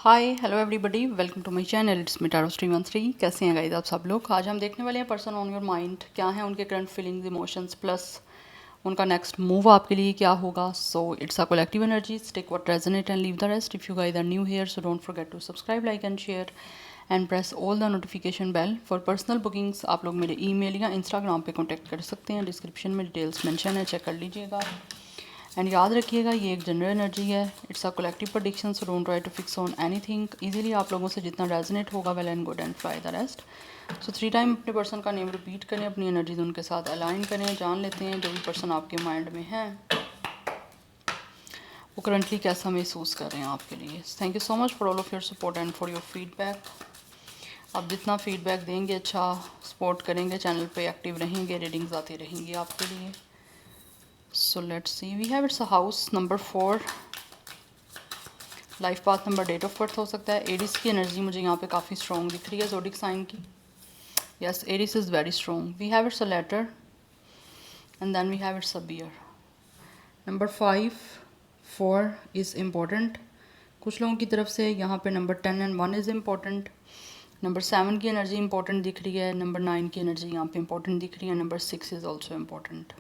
Hi hello everybody, welcome to my channel. It's me Tarot Stream 13। कैसे हैं guys आप सब लोग। आज हम देखने वाले हैं पर्सन ऑन योर माइंड, क्या है उनके करंट फीलिंग्स, इमोशंस प्लस उनका नेक्स्ट मूव आपके लिए क्या होगा। So it's a collective energy, take what resonate and leave the rest. If you guys are new here so don't forget to subscribe, like and share and press all the notification bell. For personal bookings आप लोग मेरे email या Instagram पे contact कर सकते हैं। Description में details mention है, चेक कर लीजिएगा। एंड याद रखिएगा ये एक जनरल एनर्जी है, it's a collective prediction, so don't try to fix on anything. Easily आप लोगों से जितना रेजोनेट होगा well and good and fly the rest. So 3 time अपने पर्सन का नेम रिपीट करें, अपनी एनर्जीज उनके साथ अलाइन करें। जान लेते हैं जो भी पर्सन आपके माइंड में है वो करंटली कैसा महसूस कर रहे हैं आपके लिए। Thank you so much for all of your support and for your feedback. आप जितना फीडबैक देंगे, अच्छा सपोर्ट करेंगे, चैनल पे एक्टिव रहेंगे, रीडिंग्स आती रहेंगी आपके लिए। So let's see, we have it's a house number 4, life path number, date of birth हो सकता है। एरिस की एनर्जी मुझे यहाँ पे काफ़ी स्ट्रॉन्ग दिख रही है, ज़ोडिक साइन की। Yes, Aries is very strong. We have it's a letter and then we have it's a bear. Number 5 4 is important कुछ लोगों की तरफ से। यहाँ पे number 10 and 1 is important. Number 7 की एनर्जी इंपॉर्टेंट दिख रही है। नंबर 9 की एनर्जी यहाँ पे इंपॉर्टेंट दिख रही है। Number 6 is also important.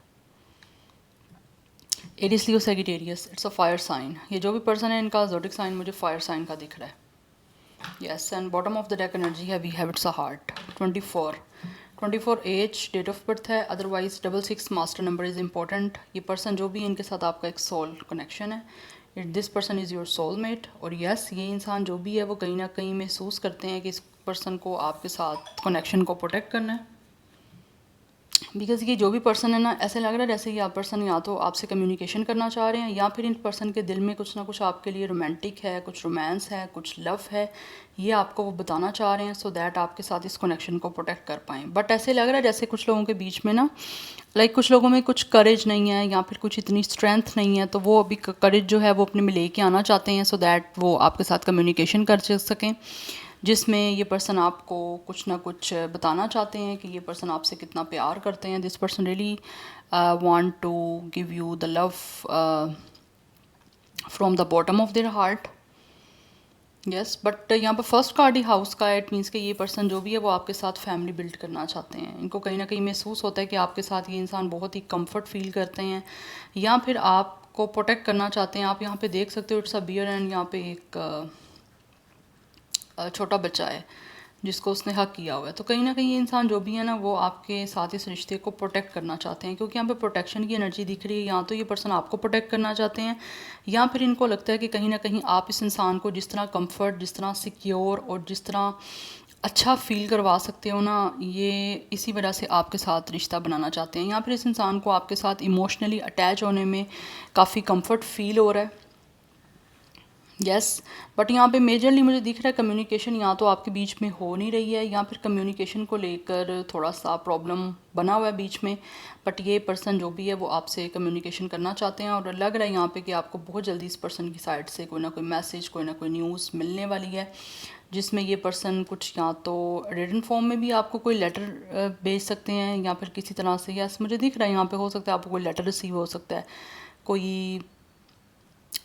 Aries Leo Sagittarius, it's a fire sign. ये जो भी पर्सन है इनका ज़ोडिक साइन मुझे फायर साइन का दिख रहा है। Yes, and bottom of the deck energy है we have it's a heart. 24 age, date of birth है। Otherwise 66 master number is important. ये पर्सन जो भी इनके साथ आपका एक सोल कनेक्शन है, it this person is your soulmate. और यस, ये इंसान जो भी है वो कहीं ना कहीं महसूस करते हैं कि इस पर्सन को आपके साथ कनेक्शन को प्रोटेक्ट करना है। बिकॉज ये जो भी पर्सन है ना, ऐसे लग रहा है जैसे कि आप पर्सन या तो आपसे कम्युनिकेशन करना चाह रहे हैं या फिर इन पर्सन के दिल में कुछ ना कुछ आपके लिए रोमांटिक है, कुछ रोमांस है, कुछ लव है, ये आपको वो बताना चाह रहे हैं सो दैट आपके साथ इस कनेक्शन को प्रोटेक्ट कर पाएँ। बट ऐसे लग रहा है जैसे कुछ लोगों के बीच में ना, लाइक कुछ लोगों में कुछ करेज नहीं है या फिर कुछ इतनी स्ट्रेंथ नहीं है, तो वो अभी करेज जो है वो अपने में लेके आना चाहते हैं सो दैट वो आपके साथ कम्युनिकेशन कर सकें, जिसमें ये पर्सन आपको कुछ ना कुछ बताना चाहते हैं कि ये पर्सन आपसे कितना प्यार करते हैं। This person really want to give you the love from the bottom of their heart. Yes, but यहाँ पर फर्स्ट कार्ड ही हाउस का है। इट मीन्स कि ये पर्सन जो भी है वो आपके साथ फैमिली बिल्ड करना चाहते हैं। इनको कहीं ना कहीं महसूस होता है कि आपके साथ ये इंसान बहुत ही कंफर्ट फील करते हैं या फिर आपको प्रोटेक्ट करना चाहते हैं। आप यहाँ पे देख सकते हो इट्स अ बियर एंड यहाँ पे एक छोटा बच्चा है जिसको उसने हक किया हुआ है। तो कहीं ना कहीं ये इंसान जो भी है ना वो आपके साथ इस रिश्ते को प्रोटेक्ट करना चाहते हैं, क्योंकि यहाँ पे प्रोटेक्शन की एनर्जी दिख रही है। या तो ये पर्सन आपको प्रोटेक्ट करना चाहते हैं या फिर इनको लगता है कि कहीं ना कहीं आप इस इंसान को जिस तरह कंफर्ट, जिस तरह सिक्योर और जिस तरह अच्छा फील करवा सकते हो ना, ये इसी वजह से आपके साथ रिश्ता बनाना चाहते हैं। या फिर इस इंसान को आपके साथ इमोशनली अटैच होने में काफ़ी कम्फर्ट फील हो रहा है। यस, बट यहाँ पे मेजरली मुझे दिख रहा है कम्युनिकेशन या तो आपके बीच में हो नहीं रही है या फिर कम्युनिकेशन को लेकर थोड़ा सा प्रॉब्लम बना हुआ है बीच में। बट ये पर्सन जो भी है वो आपसे कम्युनिकेशन करना चाहते हैं और लग रहा है यहाँ पे कि आपको बहुत जल्दी इस पर्सन की साइड से कोई ना कोई मैसेज, कोई ना कोई न्यूज़ मिलने वाली है, जिसमें ये पर्सन कुछ या तो रिटन फॉर्म में भी आपको कोई लेटर भेज सकते हैं या फिर किसी तरह से। यस, मुझे दिख रहा है यहाँ पे हो सकता है आपको कोई लेटर रिसीव हो सकता है, कोई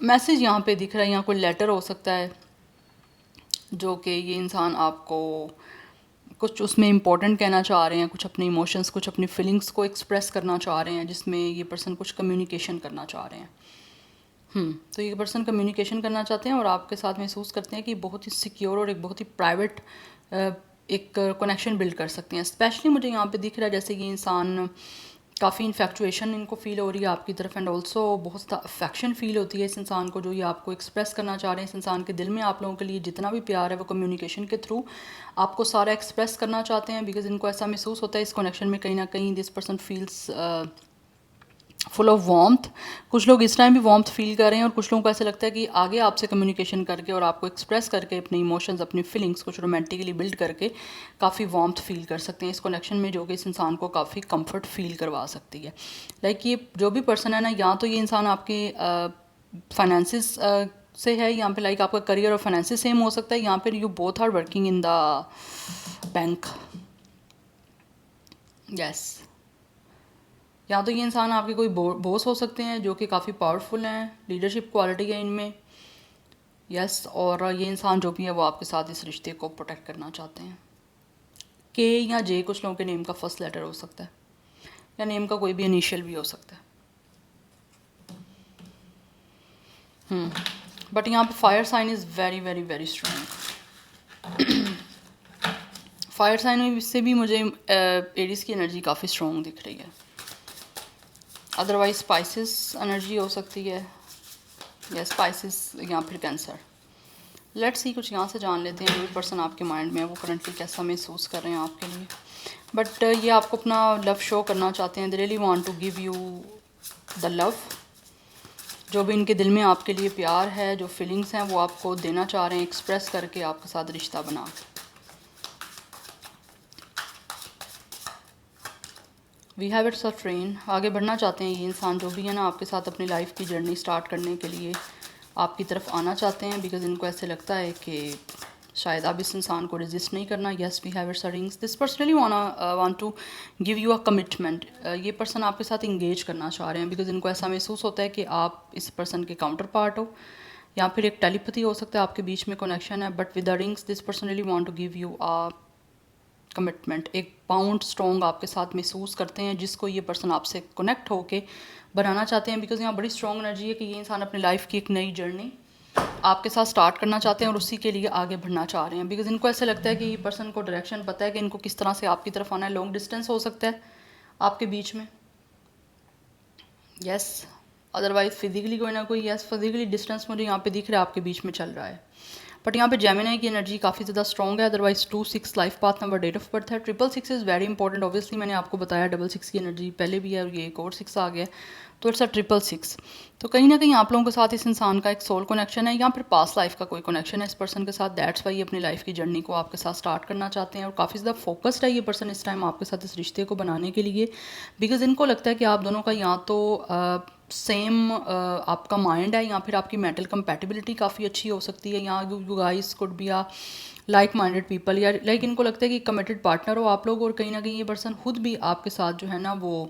मैसेज यहाँ पे दिख रहा है, यहाँ कोई लेटर हो सकता है जो कि ये इंसान आपको कुछ उसमें इम्पोर्टेंट कहना चाह रहे हैं, कुछ अपने इमोशंस, कुछ अपनी फीलिंग्स को एक्सप्रेस करना चाह रहे हैं, जिसमें ये पर्सन कुछ कम्युनिकेशन करना चाह रहे हैं। तो ये पर्सन कम्युनिकेशन करना चाहते हैं और आपके साथ महसूस करते हैं कि बहुत ही सिक्योर और एक बहुत ही प्राइवेट एक कनेक्शन बिल्ड कर सकते हैं। स्पेशली मुझे यहाँ पे दिख रहा है जैसे ये इंसान काफ़ी इन्फेक्चुएशन इनको फील हो रही है आपकी तरफ एंड ऑल्सो बहुत ज़्यादा अफेक्शन फील होती है इस इंसान को, जो ये आपको एक्सप्रेस करना चाह रहे हैं। इस इंसान के दिल में आप लोगों के लिए जितना भी प्यार है वो कम्युनिकेशन के थ्रू आपको सारा एक्सप्रेस करना चाहते हैं। बिकॉज इनको ऐसा महसूस होता है इस कनेक्शन में कहीं ना कहीं this person feels full of warmth. कुछ लोग इस टाइम भी वार्मथ फील कर रहे हैं और कुछ लोगों को ऐसा लगता है कि आगे आपसे कम्युनिकेशन करके और आपको एक्सप्रेस करके अपने इमोशंस, अपनी फीलिंग्स कुछ रोमांटिकली बिल्ड करके काफ़ी वार्मथ फील कर सकते हैं इस कनेक्शन में, जो कि इस इंसान को काफ़ी कंफर्ट फील करवा सकती है। लाइक ये जो भी पर्सन है ना, या तो ये इंसान आपके फाइनेंसिस से है, यहाँ पे लाइक आपका करियर और फाइनेंसिस सेम हो सकता है, यहाँ पर you both are working in the bank. Yes, या तो ये इंसान आपके कोई बॉस हो सकते हैं जो कि काफ़ी पावरफुल हैं, लीडरशिप क्वालिटी है इनमें, यस, और ये इंसान जो भी है वो आपके साथ इस रिश्ते को प्रोटेक्ट करना चाहते हैं। के या जे कुछ लोगों के नेम का फर्स्ट लेटर हो सकता है, या नेम का कोई भी इनिशियल भी हो सकता है। बट यहाँ पे fire sign is very very very strong. Fire sign में इससे भी मुझे एरीज की एनर्जी काफ़ी स्ट्रॉन्ग दिख रही है। अदरवाइज स्पाइसेस एनर्जी हो सकती है, या स्पाइसेस या फिर कैंसर। लेट्स सी, कुछ यहाँ से जान लेते हैं जो भी पर्सन आपके माइंड में है वो करंटली कैसा महसूस कर रहे हैं आपके लिए। बट ये आपको अपना लव शो करना चाहते हैं। They really want to give you the love. जो भी इनके दिल में आपके लिए प्यार है, जो फीलिंग्स हैं वो आपको देना चाह रहे हैं, एक्सप्रेस करके आपके साथ रिश्ता बना। We have it's a train. आगे बढ़ना चाहते हैं ये इंसान जो भी है ना, आपके साथ अपनी लाइफ की जर्नी स्टार्ट करने के लिए आपकी तरफ आना चाहते हैं। बिकॉज इनको ऐसे लगता है कि शायद आप इस इंसान को रेजिस्ट नहीं करना। Yes, we have it's a rings. This person really want to give you a commitment. ये पर्सन आपके साथ इंगेज करना चाह रहे हैं। बिकॉज इनको ऐसा महसूस होता है कि आप इस पर्सन के काउंटर पार्ट हो, या फिर एक टेलीपैथी हो सकता है, आपके बीच में कनेक्शन है। But with the rings this person really want to give you a commitment. एक बाउंड स्ट्रॉन्ग आपके साथ महसूस करते हैं, जिसको ये पर्सन आपसे कनेक्ट होके बनाना चाहते हैं। बिकॉज यहाँ बड़ी स्ट्रॉन्ग एनर्जी है कि ये इंसान अपनी लाइफ की एक नई जर्नी आपके साथ स्टार्ट करना चाहते हैं और उसी के लिए आगे बढ़ना चाह रहे हैं। बिकॉज इनको ऐसा लगता है कि ये पर्सन को डायरेक्शन पता है कि इनको किस तरह से आपकी तरफ आना है। लॉन्ग डिस्टेंस हो सकता है आपके बीच में, यस। अदरवाइज फिजिकली कोई ना कोई, यस, फिजिकली डिस्टेंस मुझे यहाँ पे दिख रहा है आपके बीच में चल रहा है। बट यहाँ पे जेमिनी की एनर्जी काफ़ी ज़्यादा स्ट्रॉन्ग है। Otherwise 2-6 life path number, date of birth है। 666 इज़ वेरी इंपॉर्टेंट। ऑब्वियसली मैंने आपको बताया 66 की एनर्जी पहले भी है और ये एक और 6 आ गया है, तो इट्स अ 666। तो कहीं ना कहीं आप लोगों के साथ इस इंसान का एक सोल कनेक्शन है, या फिर पास्ट लाइफ का कोई कनेक्शन है इस पर्सन के साथ। दैट्स वाई ये अपनी लाइफ की जर्नी को आपके साथ स्टार्ट करना चाहते हैं और काफ़ी ज़्यादा फोकस्ड है ये पर्सन इस टाइम आपके साथ इस रिश्ते को बनाने के लिए। बिकॉज इनको लगता है कि आप दोनों का या तो सेम आपका माइंड है, या फिर आपकी मेंटल कंपैटिबिलिटी काफ़ी अच्छी हो सकती है। या you guys could be a like minded people, या लाइक इनको लगता है कि कमिटेड पार्टनर हो आप लोग, और कहीं ना कहीं ये पर्सन खुद भी आपके साथ जो है ना वो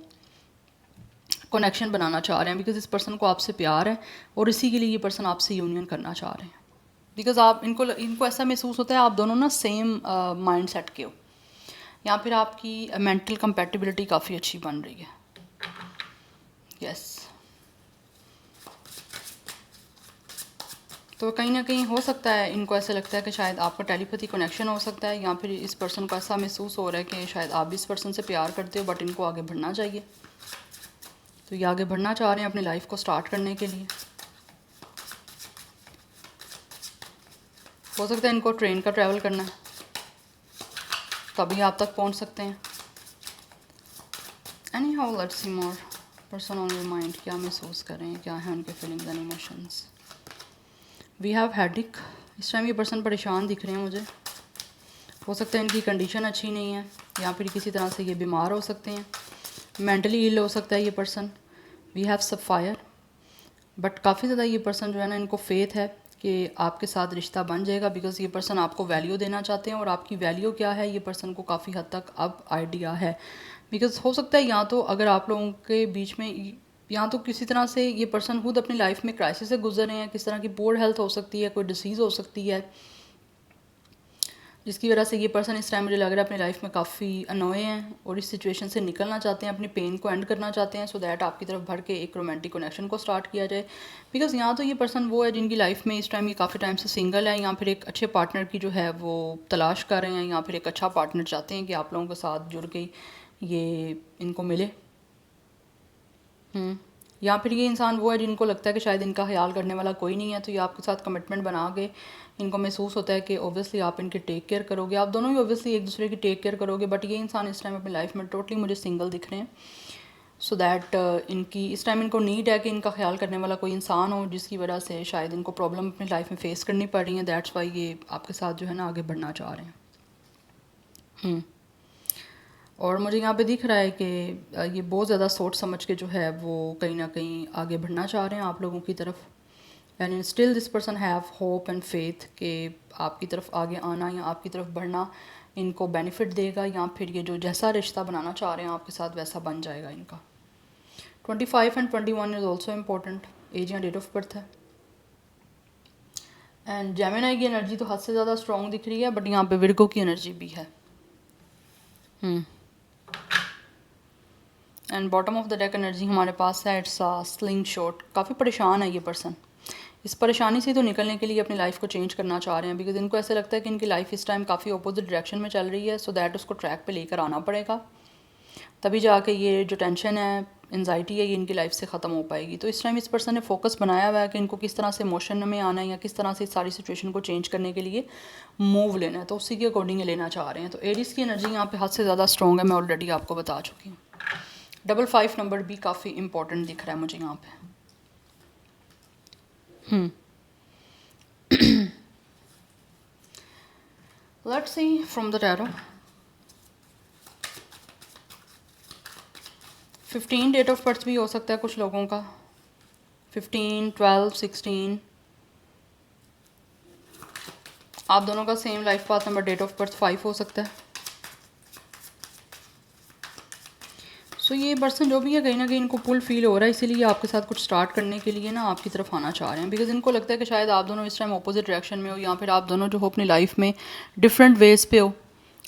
कनेक्शन बनाना चाह रहे हैं। बिकॉज इस पर्सन को आपसे प्यार है और इसी के लिए ये पर्सन आपसे यूनियन करना चाह रहे हैं। बिकॉज आप इनको ऐसा महसूस होता है आप दोनों ना सेम माइंड सेट के हो, या फिर आपकी मेंटल कंपैटिबिलिटी काफ़ी अच्छी बन रही है। यस, तो कहीं ना कहीं हो सकता है इनको ऐसा लगता है कि शायद आपका टेलीपैथी कनेक्शन हो सकता है, या फिर इस पर्सन को ऐसा महसूस हो रहा है कि शायद आप भी इस पर्सन से प्यार करते हो, बट इनको आगे बढ़ना चाहिए। तो ये आगे बढ़ना चाह रहे हैं अपनी लाइफ को स्टार्ट करने के लिए। हो सकता है इनको ट्रेन का ट्रैवल करना है, तभी आप तक पहुंच सकते हैं। Anyhow let's see more. Person on your mind क्या महसूस कर रहे हैं, क्या है उनके feelings and emotions. We have headache. इस टाइम ये पर्सन परेशान दिख रहे हैं मुझे। हो सकता है इनकी कंडीशन अच्छी नहीं है, या फिर किसी तरह से ये बीमार हो सकते हैं, मेंटली इल हो सकता है ये person. We have sapphire. But काफ़ी ज़्यादा ये पर्सन जो है ना, इनको फेथ है कि आपके साथ रिश्ता बन जाएगा। बिकॉज ये पर्सन आपको वैल्यू देना चाहते हैं, और आपकी वैल्यू क्या है ये पर्सन को काफ़ी हद तक अब आइडिया है। बिकॉज हो सकता है या तो अगर आप लोगों के बीच में या तो किसी तरह से ये पर्सन खुद अपनी लाइफ में क्राइसिस से गुजर रहे हैं, किस तरह की पोर हेल्थ हो सकती है, कोई डिसीज़ हो सकती है, जिसकी वजह से ये पर्सन इस टाइम मुझे लग रहा है अपनी लाइफ में काफ़ी अनोए हैं और इस सिचुएशन से निकलना चाहते हैं, अपनी पेन को एंड करना चाहते हैं, सो दैट आपकी तरफ बढ़ के एक रोमांटिक कनेक्शन को स्टार्ट किया जाए। बिकॉज यहाँ तो ये पर्सन वो है जिनकी लाइफ में इस टाइम ये काफ़ी टाइम से सिंगल है, या फिर एक अच्छे पार्टनर की जो है वो तलाश कर रहे हैं, या फिर एक अच्छा पार्टनर चाहते हैं कि आप लोगों के साथ जुड़ के ये इनको मिले। या फिर ये इंसान वो है जिनको लगता है कि शायद इनका ख्याल करने वाला कोई नहीं है, तो ये आपके साथ कमिटमेंट बना के इनको महसूस होता है कि ओब्वियसली आप इनके टेक केयर करोगे, आप दोनों ही ओब्वियसली एक दूसरे की टेक केयर करोगे। बट ये इंसान इस टाइम अपनी लाइफ में टोटली मुझे सिंगल दिख रहे हैं, सो दैट इनकी इस टाइम इनको नीड है कि इनका ख्याल करने वाला कोई इंसान हो, जिसकी वजह से शायद इनको प्रॉब्लम अपनी लाइफ में फेस करनी पड़ रही है। दैट्स वाई ये आपके साथ जो है ना आगे बढ़ना चाह रहे हैं। और मुझे यहाँ पे दिख रहा है कि ये बहुत ज़्यादा सोच समझ के जो है वो कहीं ना कहीं आगे बढ़ना चाह रहे हैं आप लोगों की तरफ। And still this person have hope and faith कि आपकी तरफ आगे आना या आपकी तरफ बढ़ना इनको बेनिफिट देगा, या फिर ये जो जैसा रिश्ता बनाना चाह रहे हैं आपके साथ वैसा बन जाएगा इनका। 25 and 21 is also important. Age या डेट ऑफ बर्थ है। एंड जेमिनी की एनर्जी तो हद से ज़्यादा स्ट्रॉन्ग दिख रही है, बट यहाँ पे विर्गो की एनर्जी भी है। And bottom of the deck energy हमारे पास है, इट्स अ स्लिंग शॉट। काफ़ी परेशान है ये पर्सन, इस परेशानी से तो निकलने के लिए अपनी लाइफ को चेंज करना चाह रहे हैं, बिकॉज इनको ऐसा लगता है कि इनकी लाइफ इस टाइम काफ़ी अपोजिट डायरेक्शन में चल रही है, सो दैट उसको ट्रैक पे लेकर आना पड़ेगा, तभी जाके ये जो टेंशन है, एंजाइटी है, ये इनकी लाइफ से ख़त्म हो पाएगी। तो इस टाइम इस पर्सन ने फोकस बनाया हुआ है कि इनको किस तरह से मोशन में आना है या किस तरह से इस सारी सिचुएशन को चेंज करने के लिए मूव लेना है, तो उसी के अकॉर्डिंग लेना चाह रहे हैं। तो एरीज की एनर्जी यहाँ पे हद से ज़्यादा स्ट्रॉन्ग है, मैं ऑलरेडी आपको बता चुकी हूँ। 5 नंबर भी काफ़ी इंपॉर्टेंट दिख रहा है मुझे यहाँ पे। Let's see from the tarot. 15 date of birth भी हो सकता है कुछ लोगों का, 15, 12, 16। आप दोनों का same life path number date of birth 5 हो सकता है। सो ये पर्सन जो भी है, कहीं ना कहीं इनको पुल फील हो रहा है, इसीलिए आपके साथ कुछ स्टार्ट करने के लिए ना आपकी तरफ आना चाह रहे हैं, बिकॉज इनको लगता है कि शायद आप दोनों इस टाइम अपोजिट डायरेक्शन में हो, या फिर आप दोनों जो हो अपनी लाइफ में डिफरेंट वेज पे हो।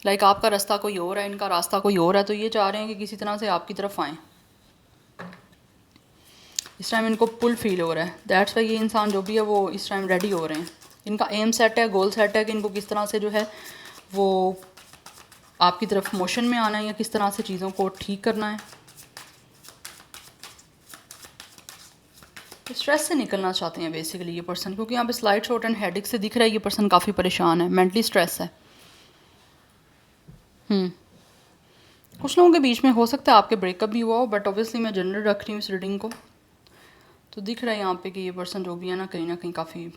लाइक आपका रास्ता कोई और है, इनका रास्ता कोई और है, तो ये चाह रहे हैं कि किसी तरह से आपकी तरफ आएँ। इस टाइम इनको पुल फील हो रहा है, दैट्स वाई ये इंसान जो भी है वो इस टाइम रेडी हो रहे हैं। इनका एम सेट है, गोल सेट है कि इनको किस तरह से जो है वो आपकी तरफ मोशन में आना है या किस तरह से चीज़ों को ठीक करना है। स्ट्रेस से निकलना चाहते हैं बेसिकली ये पर्सन, क्योंकि यहाँ पे स्लाइड शॉट एंड हेडेक से दिख रहा है ये पर्सन काफ़ी परेशान है, मेंटली स्ट्रेस है। कुछ लोगों के बीच में हो सकता है आपके ब्रेकअप भी हुआ हो, बट ऑब्वियसली मैं जनरल रख रही हूँ इस रीडिंग को। तो दिख रहा है यहाँ पे कि ये पर्सन जो भी है ना, कहीं ना कहीं काफ़ी,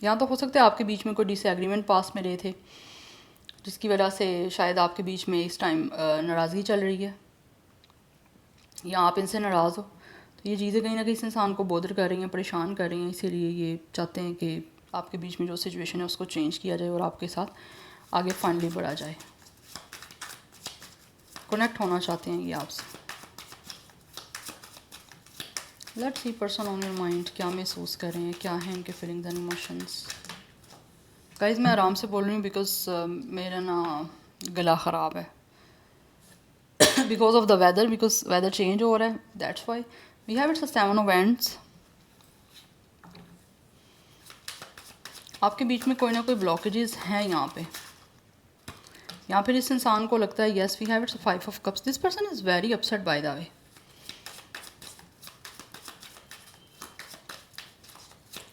यहाँ तो हो सकता है आपके बीच में कोई डिसएग्रीमेंट पास में रहे थे, जिसकी वजह से शायद आपके बीच में इस टाइम नाराज़गी चल रही है, या आप इनसे नाराज़ हो। तो ये चीज़ें कहीं ना कहीं इस इंसान को बोदर कर रही हैं, परेशान कर रही हैं, इसीलिए ये चाहते हैं कि आपके बीच में जो सिचुएशन है उसको चेंज किया जाए और आपके साथ आगे फाइनली बढ़ा जाए। कनेक्ट होना चाहते हैं ये आपसे। Let's see person on your mind क्या महसूस कर रहे हैं, क्या है इनके फीलिंग्स एंड इमोशंस। गाइस मैं आराम से बोल रही हूँ बिकॉज मेरा ना गला ख़राब है because of the weather, because weather change हो रहा है, that's why we have it's 7 of wands. आपके बीच में कोई ना कोई ब्लॉकेजेस हैं यहाँ पे, या फिर इस इंसान को लगता है yes we have it's 5 of cups, this person is very upset by the way.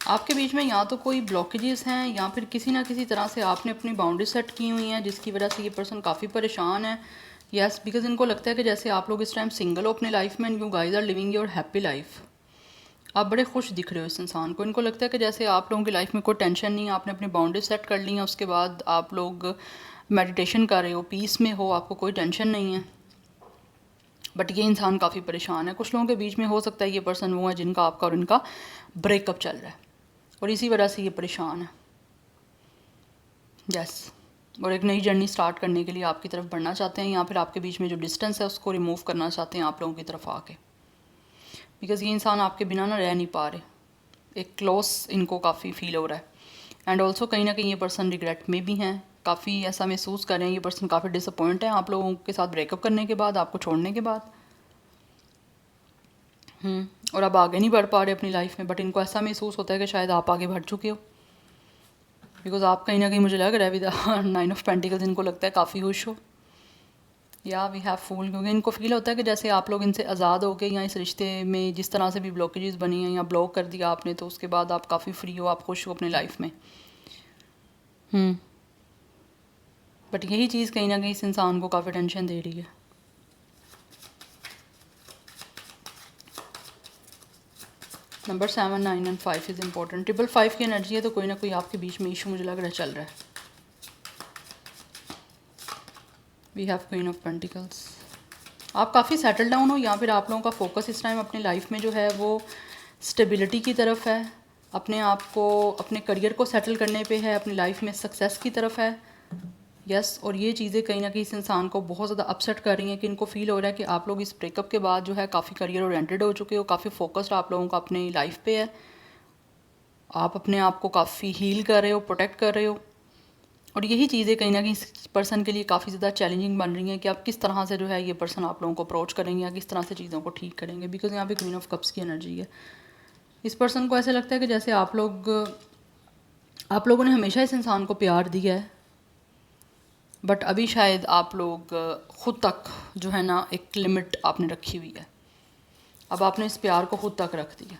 आपके बीच में या तो कोई ब्लॉकेजेस हैं या फिर किसी ना किसी तरह से आपने अपनी बाउंड्री सेट की हुई हैं, जिसकी वजह से ये पर्सन काफ़ी परेशान है। यस बिकॉज इनको लगता है कि जैसे आप लोग इस टाइम सिंगल हो अपनी लाइफ में, you guys are living your happy life. आप बड़े खुश दिख रहे हो इस इंसान को, इनको लगता है कि जैसे आप लोगों की लाइफ में कोई टेंशन नहीं है, आपने अपनी बाउंड्री सेट कर ली है, उसके बाद आप लोग मेडिटेशन कर रहे हो, पीस में हो, आपको कोई टेंशन नहीं है। बट ये इंसान काफ़ी परेशान है। कुछ लोगों के बीच में हो सकता है ये पर्सन वो है जिनका आपका और इनका ब्रेकअप चल रहा है और इसी वजह से ये परेशान है। यस और एक नई जर्नी स्टार्ट करने के लिए आपकी तरफ बढ़ना चाहते हैं, या फिर आपके बीच में जो डिस्टेंस है उसको रिमूव करना चाहते हैं आप लोगों की तरफ आके, बिकॉज़ ये इंसान आपके बिना ना रह नहीं पा रहे, एक क्लोज इनको काफ़ी फील हो रहा है। एंड ऑल्सो कहीं ना कहीं ये पर्सन रिग्रेट में भी हैं, काफ़ी ऐसा महसूस कर रहे हैं ये पर्सन, काफ़ी डिसअपॉइंट है आप लोगों के साथ ब्रेकअप करने के बाद, आपको छोड़ने के बाद। और अब आगे नहीं बढ़ पा रहे अपनी लाइफ में, बट इनको ऐसा महसूस होता है कि शायद आप आगे बढ़ चुके हो, बिकॉज आप कहीं ना कहीं मुझे लग रहा है विद 9 ऑफ पेंटिकल्स इनको लगता है काफ़ी खुश हो, या वी हैव फूल, क्योंकि इनको फील होता है कि जैसे आप लोग इनसे आज़ाद हो गए, या इस रिश्ते में जिस तरह से भी ब्लॉकेजेस बनी हैं या ब्लॉक कर दिया आपने, तो उसके बाद आप काफ़ी फ्री हो, आप खुश हो अपनी लाइफ में। बट यही चीज़ कहीं ना कहीं इस इंसान को काफ़ी टेंशन दे रही है। Number 7, 9 and 5 is important. 555 की एनर्जी है, तो कोई ना कोई आपके बीच में इशू मुझे लग रहा है चल रहा है। We have queen of pentacles. आप काफ़ी सेटल डाउन हो, या फिर आप लोगों का फोकस इस टाइम अपनी लाइफ में जो है वो स्टेबिलिटी की तरफ है, अपने आप को अपने करियर को सेटल करने पे है, अपनी लाइफ में सक्सेस की तरफ है। यस और ये चीज़ें कहीं ना कहीं इस इंसान को बहुत ज़्यादा अपसेट कर रही हैं कि इनको फील हो रहा है कि आप लोग इस ब्रेकअप के बाद जो है काफ़ी करियर ओरिएंटेड हो चुके हो, काफ़ी फोकस्ड आप लोगों का अपनी लाइफ पे है, आप अपने आप को काफ़ी हील कर रहे हो, प्रोटेक्ट कर रहे हो। और यही चीज़ें कहीं ना कहीं इस पर्सन के लिए काफ़ी ज़्यादा चैलेंजिंग बन रही हैं कि आप किस तरह से जो है ये पर्सन आप लोगों को अप्रोच करेंगे या किस तरह से चीज़ों को ठीक करेंगे, बिकॉज यहाँ पे क्वीन ऑफ कप्स की एनर्जी है। इस पर्सन को ऐसा लगता है कि जैसे आप लोगों ने हमेशा इस इंसान को प्यार दिया है, बट अभी शायद आप लोग ख़ुद तक जो है ना एक लिमिट आपने रखी हुई है। अब आपने इस प्यार को ख़ुद तक रख दिया,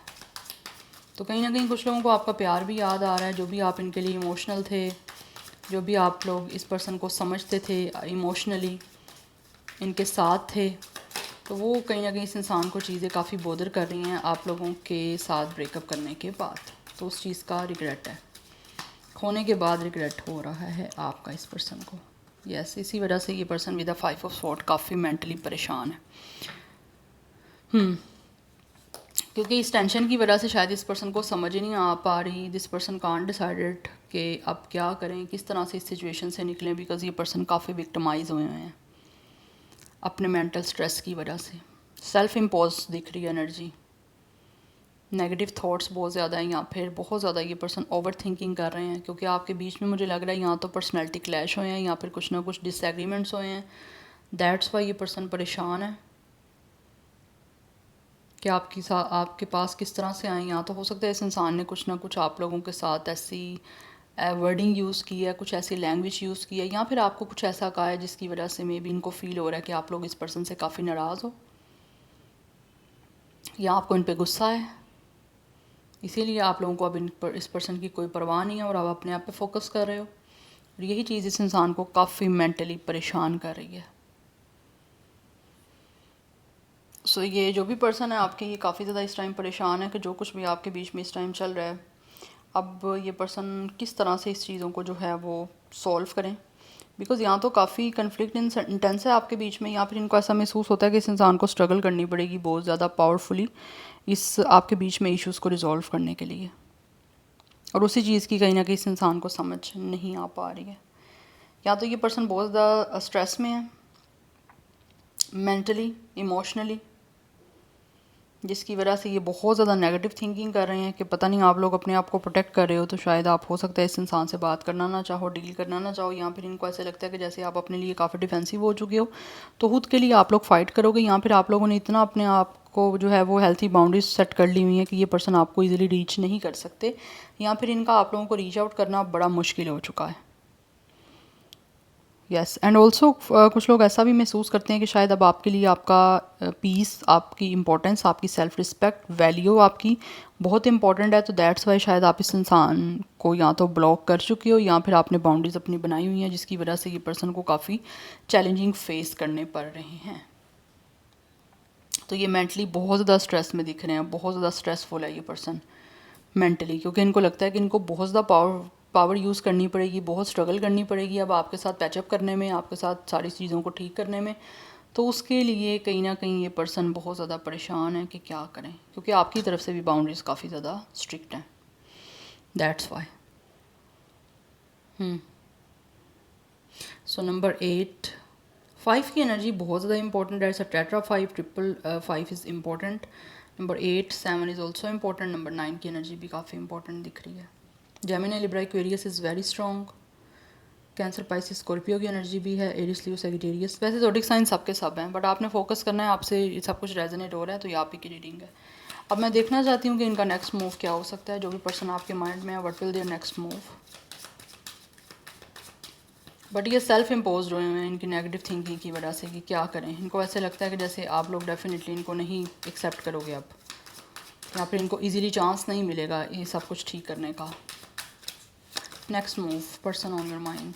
तो कहीं ना कहीं कुछ लोगों को आपका प्यार भी याद आ रहा है, जो भी आप इनके लिए इमोशनल थे, जो भी आप लोग इस पर्सन को समझते थे इमोशनली, इनके साथ थे, तो वो कहीं ना कहीं इस इंसान को चीज़ें काफ़ी बोदर कर रही हैं आप लोगों के साथ ब्रेकअप करने के बाद। तो उस चीज़ का रिग्रेट है, खोने के बाद रिग्रेट हो रहा है आपका इस पर्सन को। यस, इसी वजह से ये person with the 5 of sword काफ़ी मेंटली परेशान है। क्योंकि इस टेंशन की वजह से शायद इस पर्सन को समझ ही नहीं आ पा रही, दिस पर्सन कांट डिसाइडेड कि अब क्या करें, किस तरह से इस सिचुएशन से निकलें, बिकॉज ये पर्सन काफ़ी विक्टिमाइज हुए हैं अपने मेंटल स्ट्रेस की वजह से। सेल्फ इम्पोज दिख रही है एनर्जी, नेगेटिव थॉट्स बहुत ज़्यादा हैं, या फिर बहुत ज़्यादा ये पर्सन ओवर थिंकिंग कर रहे हैं, क्योंकि आपके बीच में मुझे लग रहा है यहाँ तो पर्सनैलिटी क्लैश हुए हैं या फिर कुछ ना कुछ डिसएग्रीमेंट्स हुए हैं। दैट्स वाई ये पर्सन परेशान है कि आपके पास किस तरह से आए। या तो हो सकता है इस इंसान ने कुछ ना कुछ आप लोगों के साथ ऐसी वर्डिंग यूज़ की है, कुछ ऐसी लैंग्वेज यूज़ की है, या फिर आपको कुछ ऐसा कहा है जिसकी वजह से मे बी इनको फील हो रहा है कि आप लोग इस पर्सन से काफ़ी नाराज़ हो, या आपको इन पे गुस्सा है, इसीलिए आप लोगों को अब इस पर्सन की कोई परवाह नहीं है और आप अपने आप पे फोकस कर रहे हो। और यही चीज़ इस इंसान को काफ़ी मेंटली परेशान कर रही है। सो ये जो भी पर्सन है आपके, ये काफ़ी ज़्यादा इस टाइम परेशान है कि जो कुछ भी आपके बीच में इस टाइम चल रहा है, अब ये पर्सन किस तरह से इस चीज़ों को जो है वो सॉल्व करें। बिकॉज़ यहाँ तो काफ़ी कन्फ्लिक्ट इंटेंस है आपके बीच में, या फिर इनको ऐसा महसूस होता है कि इस इंसान को स्ट्रगल करनी पड़ेगी बहुत ज़्यादा पावरफुली इस आपके बीच में इश्यूज़ को रिजॉल्व करने के लिए, और उसी चीज़ की कहीं ना कहीं इस इंसान को समझ नहीं आ पा रही है। या तो ये पर्सन बहुत ज़्यादा स्ट्रेस में है मेंटली, इमोशनली, जिसकी वजह से ये बहुत ज़्यादा नेगेटिव थिंकिंग कर रहे हैं कि पता नहीं आप लोग अपने आप को प्रोटेक्ट कर रहे हो, तो शायद आप हो सकता है इस इंसान से बात करना ना चाहो, डील करना ना चाहो, या फिर इनको ऐसा लगता है कि जैसे आप अपने लिए काफ़ी डिफेंसिव हो चुके हो, तो खुद के लिए आप लोग फ़ाइट करोगे, या फिर आप लोगों ने इतना अपने आप को जो है वो हेल्थी बाउंड्रीज सेट कर ली हुई है कि ये पर्सन आपको ईजिली रीच नहीं कर सकते, या फिर इनका आप लोगों को रीच आउट करना बड़ा मुश्किल हो चुका है। यस, एंड ऑल्सो कुछ लोग ऐसा भी महसूस करते हैं कि शायद अब आपके लिए आपका पीस, आपकी इम्पोर्टेंस, आपकी सेल्फ रिस्पेक्ट, वैल्यू आपकी बहुत इंपॉर्टेंट है, तो दैट्स वाई शायद आप इस इंसान को या तो ब्लॉक कर चुके हो या फिर आपने बाउंड्रीज अपनी बनाई हुई हैं, जिसकी वजह से ये पर्सन को काफ़ी चैलेंजिंग फेस करने पड़ रहे हैं। तो ये मेंटली बहुत ज़्यादा स्ट्रेस में दिख रहे हैं, बहुत ज़्यादा स्ट्रेसफुल है ये पर्सन मेंटली, क्योंकि इनको लगता है कि इनको बहुत ज़्यादा पावर यूज़ करनी पड़ेगी, बहुत स्ट्रगल करनी पड़ेगी अब आपके साथ पैचअप करने में, आपके साथ सारी चीज़ों को ठीक करने में। तो उसके लिए कहीं ना कहीं ये पर्सन बहुत ज़्यादा परेशान है कि क्या करें, क्योंकि आपकी तरफ से भी बाउंड्रीज काफ़ी ज़्यादा स्ट्रिक्ट हैं। That's why. सो नंबर 8, 5 की एनर्जी बहुत ज़्यादा इंपॉर्टेंट है। It's a tetra 5, triple 5 is important. Number 8, 7 is also important. Number 9 की एनर्जी भी काफ़ी इंपॉर्टेंट दिख रही है। Gemini, Libra, Aquarius is very strong. Cancer, Pisces, Scorpio की एनर्जी भी है। Eris, Leo, Sagittarius. वैसे ज़ोडिक साइन सबके सब हैं, बट आपने फोकस करना है, आपसे सब कुछ रेजोनेट हो रहा है, तो ये आप ही की रीडिंग है। अब मैं देखना चाहती हूँ कि इनका नेक्स्ट मूव क्या हो सकता है। जो भी पर्सन आपके माइंड में है, what will their next move. But ये सेल्फ इम्पोज हुए हैं इनकी नेगेटिव थिंकिंग की वजह से कि क्या करें। इनको ऐसे लगता है कि जैसे आप लोग डेफिनेटली इनको नहीं एक्सेप्ट करोगे अब, या फिर इनको इजीली चांस नहीं मिलेगा ये सब कुछ ठीक करने का। Next move, person on your mind,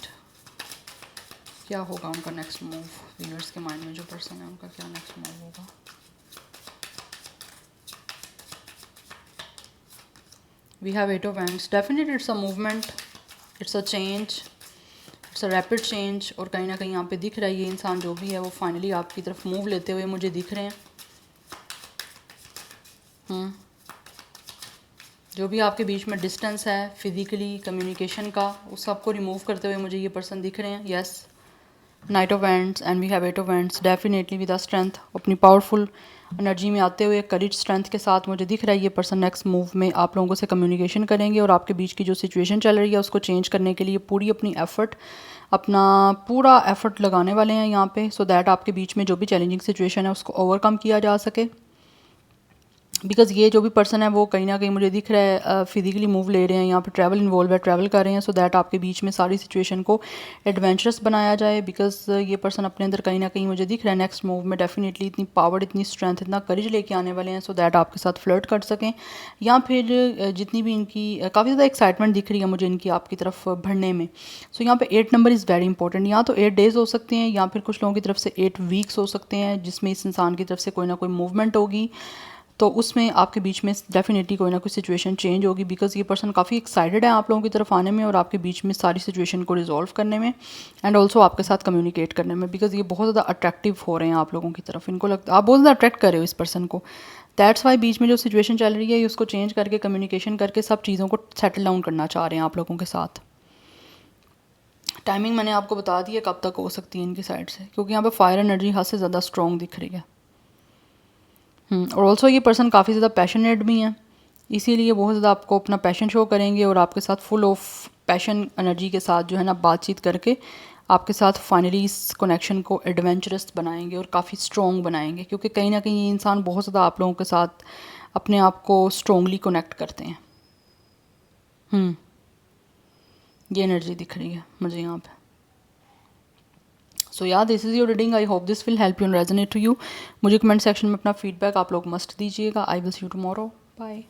क्या होगा उनका नेक्स्ट मूव। व्यूअर्स के माइंड में जो पर्सन है उनका क्या नेक्स्ट मूव होगा। We have 8 of wands. Definitely it's a movement, it's a change, it's a rapid change. और कहीं ना कहीं यहाँ पे दिख रहा है ये इंसान जो भी है वो फाइनली आपकी तरफ मूव लेते हुए मुझे दिख रहे हैं। जो भी आपके बीच में डिस्टेंस है फिज़िकली, कम्युनिकेशन का, उस सब को रिमूव करते हुए मुझे ये पर्सन दिख रहे हैं। Yes, knight of wands and we have eight of wands, definitely with strength, अपनी पावरफुल एनर्जी में आते हुए करेज स्ट्रेंथ के साथ मुझे दिख रहा है ये पर्सन नेक्स्ट मूव में आप लोगों से कम्युनिकेशन करेंगे और आपके बीच की जो सिचुएशन चल रही है उसको चेंज करने के लिए पूरी अपनी एफर्ट, अपना पूरा एफर्ट लगाने वाले हैं यहाँ पे, सो दैट आपके बीच में जो भी चैलेंजिंग सिचुएशन है उसको ओवरकम किया जा सके। बिकॉज़ ये जो भी पर्सन है वो कहीं ना कहीं मुझे दिख रहा है फिजिकली मूव ले रहे हैं, यहाँ पे ट्रैवल इन्वॉल्व है, ट्रैवल कर रहे हैं, सो दैट आपके बीच में सारी सिचुएशन को एडवेंचरस बनाया जाए। बिकॉज़ ये पर्सन अपने अंदर कहीं ना कहीं मुझे दिख रहा है नेक्स्ट मूव में डेफिनेटली इतनी पावर, इतनी स्ट्रेंथ, इतना करेज लेके आने वाले हैं, सो दैट आपके साथ फ्लर्ट कर सकें, या फिर जितनी भी इनकी काफ़ी ज़्यादा एक्साइटमेंट दिख रही है मुझे इनकी आपकी तरफ बढ़ने में। सो यहाँ पे 8 नंबर इज़ वेरी इंपॉर्टेंट, या तो 8 डेज़ हो सकते हैं या फिर कुछ लोगों की तरफ से 8 वीक्स हो सकते हैं जिसमें इस इंसान की तरफ से कोई ना कोई मूवमेंट होगी, तो उसमें आपके बीच में डेफिनेटली कोई ना कोई सिचुएशन चेंज होगी। बिकॉज़ ये पर्सन काफ़ी एक्साइटेड है आप लोगों की तरफ आने में और आपके बीच में सारी सिचुएशन को रिजॉल्व करने में एंड ऑल्सो आपके साथ कम्युनिकेट करने में। बिकॉज़ ये बहुत ज़्यादा अट्रैक्टिव हो रहे हैं आप लोगों की तरफ, इनको लगता आप बहुत ज़्यादा अट्रैक्ट कर रहे हो इस पर्सन को। दैट्स वाई बीच में जो सिचुएशन चल रही है उसको चेंज करके कम्युनिकेशन करके सब चीज़ों को सेटल डाउन करना चाह रहे हैं आप लोगों के साथ। टाइमिंग मैंने आपको बता दी है कब तक हो सकती है इनकी साइड से, क्योंकि यहाँ पे फायर एनर्जी हद से ज़्यादा स्ट्रॉन्ग दिख रही है। और ऑल्सो ये पर्सन काफ़ी ज़्यादा पैशनेट भी हैं, इसीलिए बहुत ज़्यादा आपको अपना पैशन शो करेंगे और आपके साथ फुल ऑफ पैशन एनर्जी के साथ जो है ना बातचीत करके आपके साथ फाइनली इस कनेक्शन को एडवेंचरस बनाएंगे और काफ़ी स्ट्रॉन्ग बनाएंगे, क्योंकि कहीं ना कहीं ये इंसान बहुत ज़्यादा आप लोगों के साथ अपने आप को स्ट्रॉन्गली कनेक्ट करते हैं। ये एनर्जी दिख रही है मुझे यहाँ पे। So yeah this is your reading, I hope this will help you and resonate to you. मुझे कमेंट सेक्शन में अपना फीडबैक आप लोग मस्ट दीजिएगा। I will see you tomorrow, bye.